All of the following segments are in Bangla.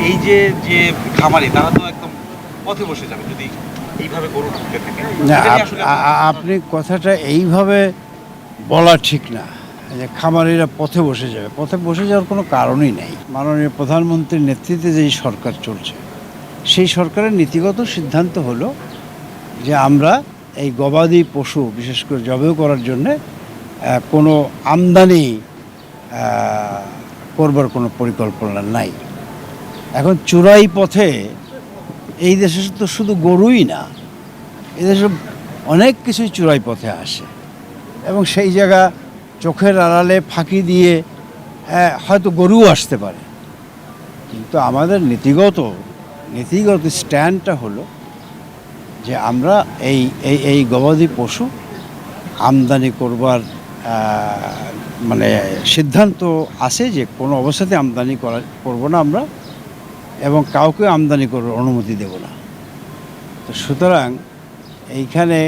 এই যে যে খামারি তারা তো একদম পথে বসে যাবে যদি এইভাবে গরু ঢুকতে থাকে। না, এটা নিয়ে আসলে আপনি কথাটা এইভাবে বলা ঠিক না যে খামারিরা পথে বসে যাবে। পথে বসে যাওয়ার কোনো কারণই নেই। মাননীয় প্রধানমন্ত্রীর নেতৃত্বে যেই সরকার চলছে, সেই সরকারের নীতিগত সিদ্ধান্ত হলো যে আমরা এই গবাদি পশু বিশেষ করে জবাই করার জন্যে কোনো আমদানি করবার কোনো পরিকল্পনা নাই। এখন চোরাই পথে এই দেশে তো শুধু গরুই না, এই দেশে অনেক কিছুই চোরাই পথে আসে এবং সেই জায়গা চোখের আড়ালে ফাঁকি দিয়ে হয়তো গরুও আসতে পারে। কিন্তু আমাদের নীতিগত স্ট্যান্ডটা হলো যে আমরা এই এই এই গবাদি পশু আমদানি করবার মানে সিদ্ধান্ত আছে যে কোনো অবস্থাতে আমদানি করবো না আমরা, এবং কাউকে আমদানি করার অনুমতি দেব না। তো সুতরাং এইখানে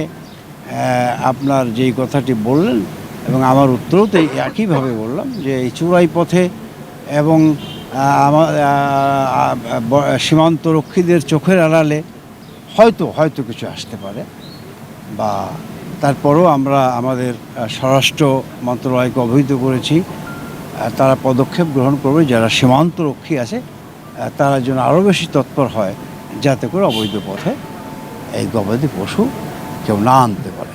আপনার যেই কথাটি বললেন এবং আমার উত্তরেও তো একইভাবে বললাম যে এই চোরাই পথে এবং আমার সীমান্তরক্ষীদের চোখের আড়ালে হয়তো কিছু আসতে পারে, বা তারপরেও আমরা আমাদের স্বরাষ্ট্র মন্ত্রণালয়কে অবহিত করেছি, তারা পদক্ষেপ গ্রহণ করবে যারা সীমান্তরক্ষী আছে তারা যেন আরও বেশি তৎপর হয় যাতে করে অবৈধ পথে এই গবাদি পশু কেউ না আনতে পারে।